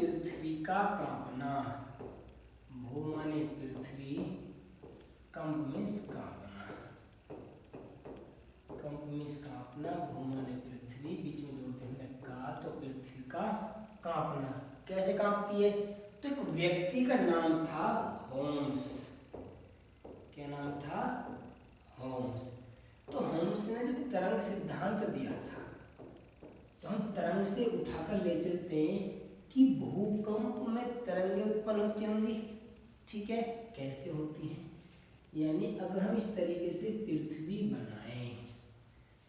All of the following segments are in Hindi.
पृथ्वी का कांपना। भू माने पृथ्वी, कंप मीन्स कांपना, कंप मीन्स कांपना, भू माने पृथ्वी, बीच में जोड़ते हैं का, तो पृथ्वी का कांपना। कैसे कांपती है? तो एक व्यक्ति का नाम था होम्स। क्या नाम था? होम्स। तो होम्स ने जो तरंग सिद्धांत दिया था, तो हम तरंग से उठाकर ले चलते हैं कि भूकंप में तरंगें उत्पन्न होती होंगी। ठीक है, कैसे होती हैं? यानी अगर हम इस तरीके से पृथ्वी बनाएं,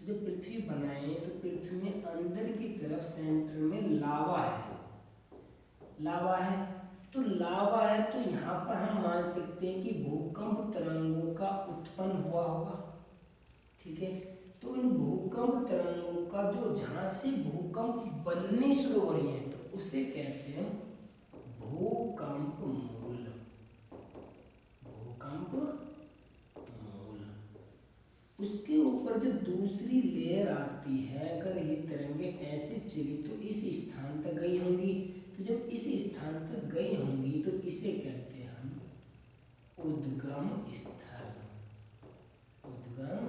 तो जो पृथ्वी बनाएं तो पृथ्वी में अंदर की तरफ सेंटर में लावा है, लावा है। तो लावा है तो यहाँ पर हम मान सकते हैं कि भूकंप तरंगों का उत्पन्न हुआ होगा। ठीक है, तो इन भूकंप तरंगों का जो जहाँ से भूकंप बननी शुरू हो रही है तो उसे कहते हैं भूकंप मूल। भूकंप मूल। उसके ऊपर जो दूसरी लेयर आती है, अगर ये तरंगे ऐसे चली तो इस स्थान तक गई होंगी, तो जब इस स्थान तक गई होंगी तो इसे कहते हैं हम उद्गम स्थल। उद्गम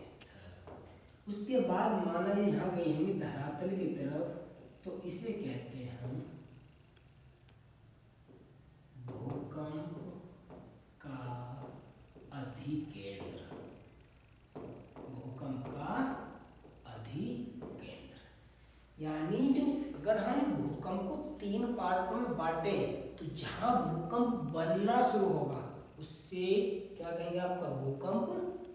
स्थल। उसके बाद माना यहाँ गई होंगी धरातल की तरफ, तो इसे कहते हैं हम भूकंप का अधिकेंद्र। भूकंप का अधिकेंद्र। यानी जो अगर हम भूकंप को 3 पार्टों में बांटे तो जहां भूकंप बनना शुरू होगा उससे क्या कहेंगे? आपका भूकंप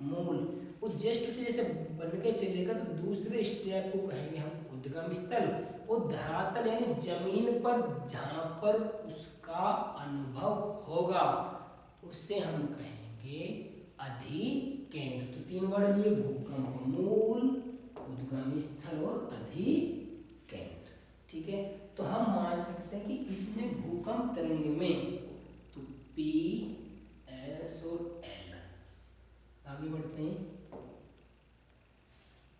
मूल। वो जस्ट उसे जैसे बन के चलेगा तो दूसरे स्टेप को कहेंगे हम उद्गम स्थल। वो धरातल यानी जमीन पर जहां पर उसका अनुभव होगा उससे हम कहेंगे अधिकेंद्र। तो 3 वर्ड लिए, भूकंप मूल, उद्गम स्थल और अधिकेंद्र। ठीक है, तो हम मान सकते हैं कि इसमें भूकंप तरंग में तो P, S और L। आगे बढ़ते हैं।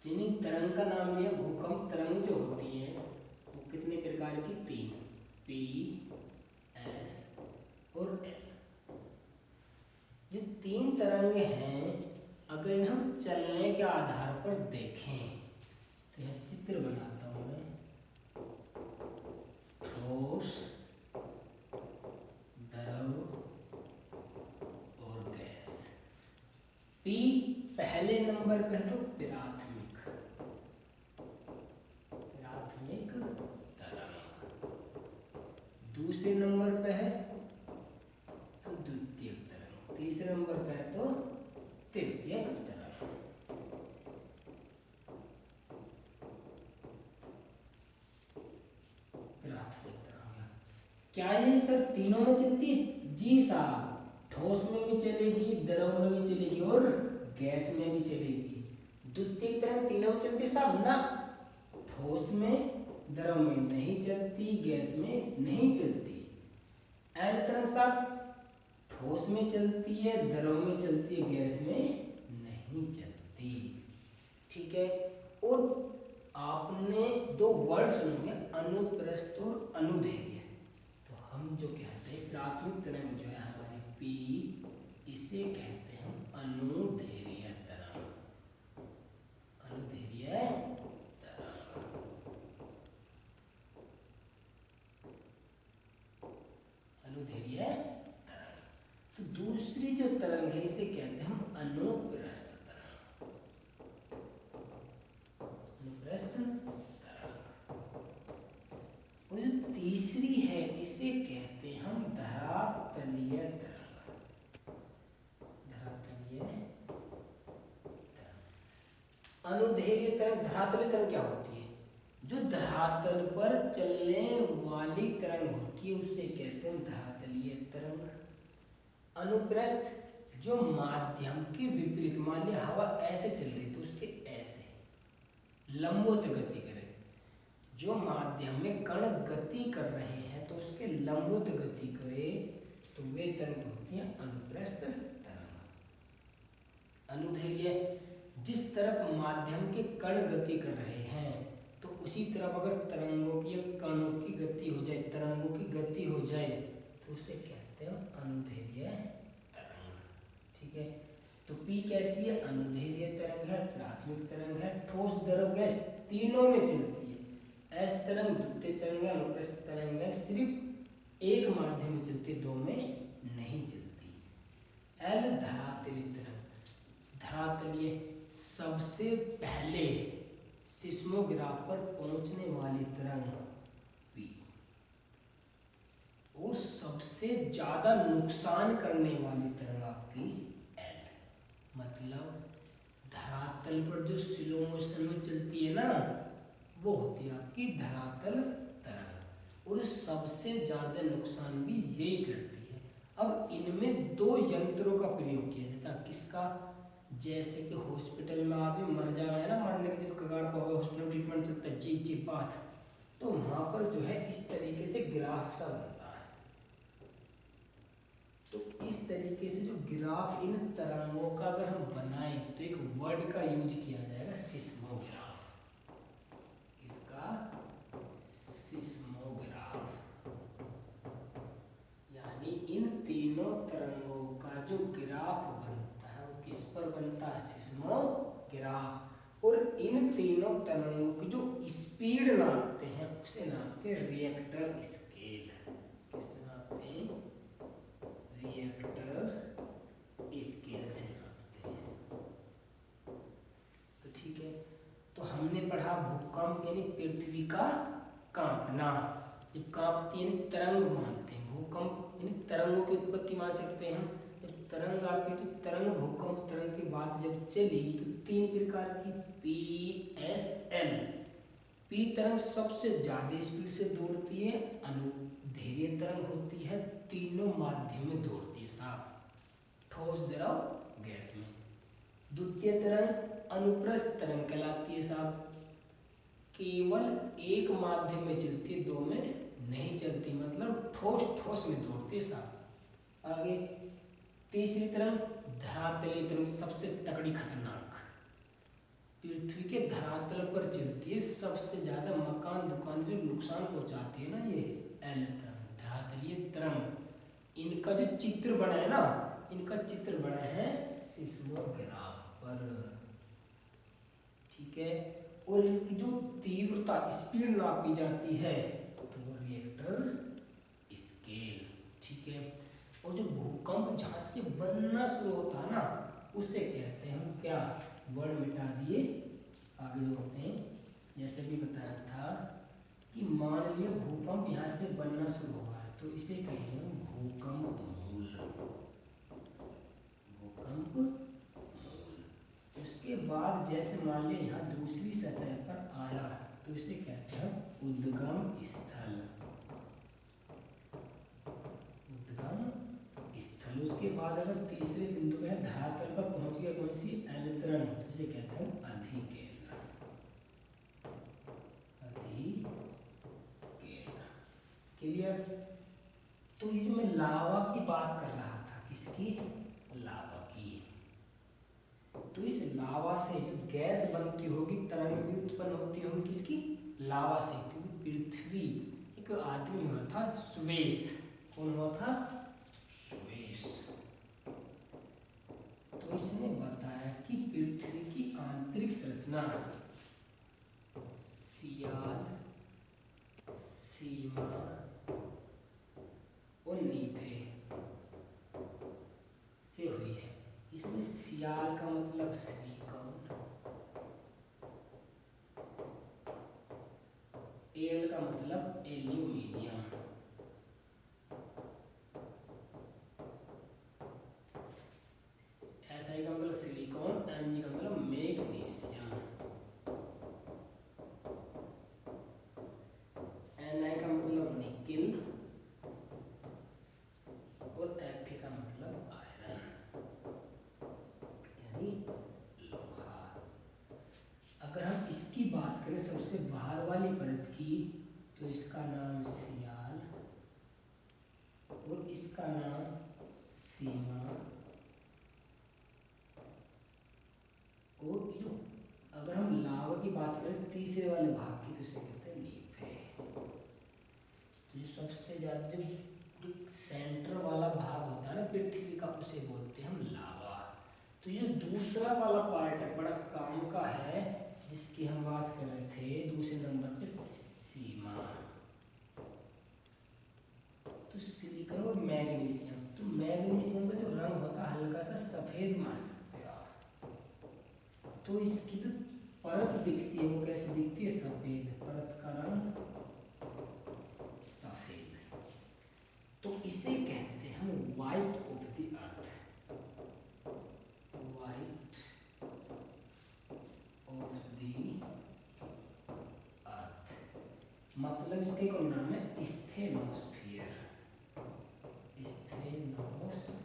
जिन्हें तरंग का नाम लिया, भूकंप तरंग जो होती है वो कितने प्रकार की? 3, P, S और L। ये 3 तरंगे हैं। अगर इन्हें हम चलने के आधार पर देखें तो यह चित्र बनाता हूं मैं। ठोस, द्रव और गैस। P पहले नंबर पे है तो प्राथमिक, प्राथमिक तरंग। दूसरे नंबर पे है तो द्वितीयक तरंग। तीसरे नंबर पे है तो तृतीयक तरंग। प्राथमिक तरंग क्या ये सर तीनों में चलती है? जी साहब, ठोस में भी चलेगी, द्रव में भी चलेगी और गैस में भी चलेगी। द्वितीयक तरंग तीनों में चलती है साहब ना? ठोस में, द्रव में नहीं चलती, गैस में नहीं चलती। एल तरंग साहब ठोस में चलती है, द्रव में चलती है, गैस में नहीं चलती। ठीक है, और आपने 2 वर्ड सुनेंगे, अनुप्रस्थ और अनुदैर्घ्य। तो हम जो कहते हैं प्राथमिक तरंग जो है हमारी P, इसे कहते हैं हम अनुदैर्घ्य तरंग। अनुदैर्घ्य तरंग। अनुदैर्घ्य तरंग। तो दूसरी जो तरंग है इसे कहते हैं हम अनुप्रस्थ तरंग। अनुप्रस्थ तरंग। और जो तीसरी है इसे कहते हैं हम धरातलीय तरंग। धरातलीय तरंग। अनुदैर्घ्य तरंग, धरातलीय तरंग क्या होती है? जो धरातल पर चलने वाली तरंग होती है उसे कहते हैं धरातलीय तरंग। अनुप्रस्थ जो माध्यम के विपरीत, मान लिया हवा ऐसे चल रही तो उसके ऐसे लंबवत गति करे। जो माध्यम में कण गति कर रहे हैं तो उसके लंबवत गति करे तो वे तरंग होती हैं अनुप्रस्थ तरंग। अनुदैर्घ्य जिस तरफ माध्यम के कण गति कर रहे हैं तो उसी तरफ अगर तरंगों की या कणों की गति हो जाए, तरंगों की गति हो जाए तो उसे कहते हैं अनुदैर्ध्य तरंग। ठीक है, तो P कैसी है? अनुदैर्ध्य तरंग है, प्राथमिक तरंग है, ठोस, द्रव, गैस तीनों में चलती है। S तरंग द्वितीय तरंग है, अनुप्रस्थ तरंग है, सिर्फ एक माध्यम में चलती है, दो में नहीं चलती। L धरातलीय तरंग, धरातलीय सबसे पहले सिस्मोग्राफ पर पहुंचने वाली तरंग P, और सबसे ज्यादा नुकसान करने वाली तरंग आपकी L। मतलब धरातल पर जो स्लो मोशन में चलती है ना, वो होती है आपकी धरातल तरंग, और सबसे ज्यादा नुकसान भी यही करती है। अब इनमें दो यंत्रों का प्रयोग किया जाता है। किसका? जैसे कि हॉस्पिटल में आदमी मर जा रहा है ना, मरने के जब कगार पर हॉस्पिटल ट्रीटमेंट चलता है, जी पाथ, तो वहां पर जो है इस तरीके से ग्राफ सा बनता है। तो इस तरीके से जो ग्राफ इन तरंगों का अगर हम बनाएं तो एक वर्ड का यूज किया जाएगा, सिस्मोग्राफ। किसका? सिस्मोग्राफ। यानी इन तीनों तरंगों का जो ग्राफ बनता है वो किस पर बनता है? सिस्मोग्राफ। और इन तीनों तरंगों की जो स्पीड नापते हैं उसे नापते हैं रिएक्टर स्केल। किसे नापते हैं? रिएक्टर स्केल से नापते हैं। तो ठीक है, तो हमने पढ़ा भूकंप यानी पृथ्वी का कांपना। जब कांपती यानी तरंग मानते हैं, भूकंप यानी तरंगों की उत्पत्ति मान सकते हैं। जब तरंग आती तो तरंग, भूकंप तरंग की बात जब चली तो तीन प्रकार की PSL। P तरंग सबसे ज्यादा स्पीड से दौड़ती है, अनुदैर्ध्य तरंग होती है, तीनों माध्यम में दौड़ती है, साफ, ठोस, द्रव, गैस में। द्वितीय तरंग अनुप्रस्थ तरंग कहलाती है, साफ, केवल एक माध्यम में चलती है, दो में नहीं चलती, मतलब ठोस ठोस में दौड़ती है, साफ। आगे तीसरी तरंग धरातलीय तरंग, सबसे तगड़ी, खतरनाक, पृथ्वी के धरातल पर चलती है, सबसे ज्यादा मकान दुकान जो नुकसान पहुंचाती है ना, ये L तरंग, धरातलीय तरंग। इनका जो चित्र बना है ना, इनका चित्र बना है सिस्मोग्राफ पर। ठीक है, और इनकी जो तीव्रता, स्पीड नापी जाती है तो रिएक्टर स्केल। ठीक है, और जो भूकंप जहां से बनना शुरू होता है ना उसे कहते हैं हम क्या? वर्ड मिटा दिए, आगे जोड़ते हैं। जैसे भी बताया था कि मान लिया भूकंप यहाँ से बनना शुरू हुआ है तो इसे कहेंगे भूकंप मूल। भूकंप मूल। उसके बाद जैसे मान लिया यहाँ दूसरी सतह पर आया तो इसे कहते हैं उद्गम स्थल। उद्गम स्थल। उसके बाद अगर तीसरे बिंदु पे धरातल पर पहुंच गया कौन सी? L तरंग, तो इसे कहते हैं अधिकेंद्र। अधिकेंद्र। क्लियर? तो ये जो मैं लावा की बात कर रहा था, किसकी? लावा की। तो इस लावा से जो गैस बनती होगी, तरंग भी उत्पन्न होती होगी, किसकी? लावा से। क्योंकि पृथ्वी, एक आदमी हुआ था सुवेश। कौन हुआ था? सुवेश। तो इसने बताया कि पृथ्वी की आंतरिक संरचना सियाल, सीमा और नीथे से हुई है। इसमें सियाल का मतलब सिलिकॉन, एल का मतलब एल्यूमिनियम, SI का मतलब सिलिकॉन, Mg का मतलब मैग्नीशियम, Ni का मतलब निकिल और Fe का मतलब आयरन यानी लोहा। अगर हम इसकी बात करें सबसे बाहर वाली परत की तो इसका नाम सियाल और इसका नाम सीमा, और जो अगर हम लावा की बात करें तीसरे वाले भाग की तो उसे कहते हैं नीफे। तो जो सबसे ज्यादा जो सेंटर वाला भाग होता है ना पृथ्वी का, उसे बोलते हैं हम लावा। तो जो दूसरा वाला पार्ट है बड़ा काम का है, जिसकी हम बात कर रहे थे दूसरे नंबर पे, सीमा। तो सिलिकॉन और मैग्नीशियम, तो मैग्नीशियम का जो रंग होता है हल्का सा सफेद मान सकते हो आप। तो इसकी जो परत दिखती है वो कैसे दिखती है, सफेद, परत का रंग सफेद। तो इसे कहते हैं हम white of the earth, white of the earth. मतलब इसके कौन नाम है, स्थेनोस्फीयर, स्थेनोस्फीयर।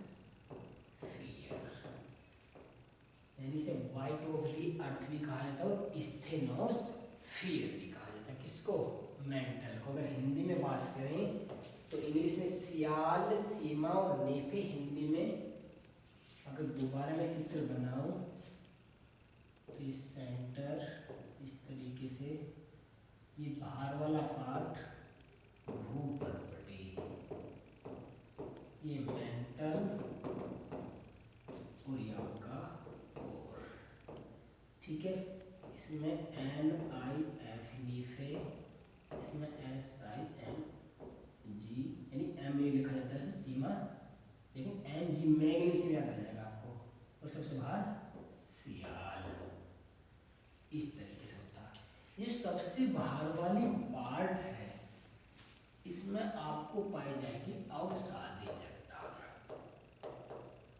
यानी इसे वाइट ऑफ द अर्थ भी कहा जाता है और स्थेनोस्फीयर भी कहा जाता है। किसको, मेंटल को। अगर हिंदी में बात करें तो इंग्लिश में सियाल, सीमा और नेफे। हिंदी में अगर दोबारा मैं चित्र बनाऊं तो ये सेंटर इस तरीके से, ये बाहर वाला पार्ट भूपर्वटी, ये मेंटल और यहाँ का कोर। ठीक है, इसमें NIF नीफे, इसमें SIM जी, यानी M नहीं लिखा जाता है सीमा, लेकिन MG मैग्नीशियम याद आ जाएगा आपको। और सबसे बाहर सियाल, इस तरीके से होता है। ये सबसे बाहर वाली पार्ट है, इसमें आपको पाई जाएगी अवसादी चट्टान।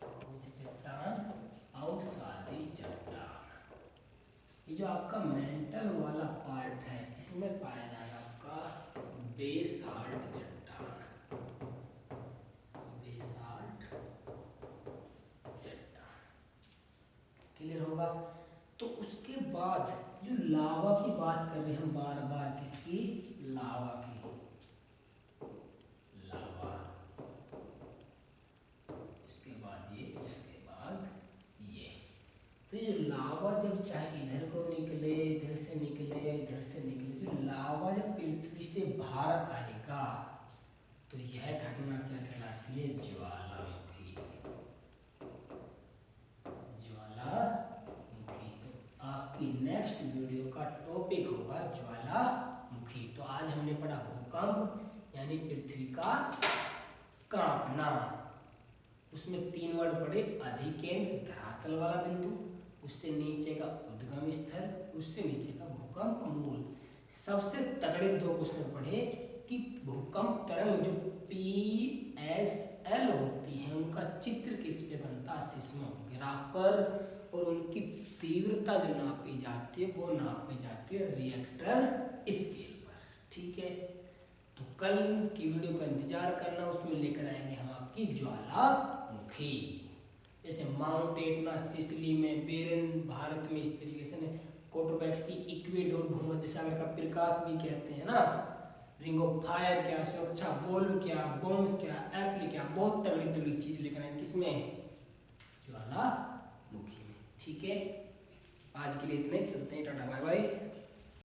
कौन सी चट्टान, अवसादी चट्टान। ये जो आपका मेंटल वाला पार्ट है, इसमें पाया जाएगा आपका बेसाल्ट चट्टान, बेसाल्ट चट्टान। क्लियर होगा। तो उसके बाद जो लावा की बात कर रहे हैं हम बार बार, किसकी, लावा की, लावा। इसके बाद ये, उसके बाद ये। तो ये लावा जब चाहे इधर को निकले, इधर से निकले या इधर से निकले, जो लावा जब पृथ्वी से बाहर आएगा तो यह घटना क्या कहलाती है, ज्वालामुखी, ज्वालामुखी। तो आपकी नेक्स्ट वीडियो का टॉपिक होगा ज्वालामुखी। तो आज हमने पढ़ा भूकंप यानी पृथ्वी का कांपना। उसमें 3 वर्ड पढ़े, अधिकेंद्र धरातल वाला बिंदु, उससे नीचे का उद्गम स्थल, उससे नीचे का भूकंप मूल। सबसे तगड़े 2 क्वेश्चन पढ़े कि भूकंप तरंग जो PSL होती है उनका चित्र किस पे बनता है, सिस्मोग्राफ पर, और उनकी तीव्रता जो नापी जाती है वो नापी जाती है रिएक्टर स्केल पर। ठीक है, तो कल की वीडियो का इंतजार करना, उसमें लेकर आएंगे हम आपकी ज्वालामुखी। जैसे माउंट एटना सिसिली में, बेरन भारत में, इस तरीके से कोटोपैक्सी इक्वेडोर भूमध्य सागर का प्रकाश भी कहते हैं ना, रिंग ऑफ फायर क्या, सुरक्षा वॉल्व क्या, बॉम्ब्स क्या, एप्ली क्या, बहुत तगड़ी तगड़ी चीज लेकर आए किसमें, ज्वालामुखी में। ठीक है, आज के लिए इतने, चलते हैं, टाटा बाय बाय।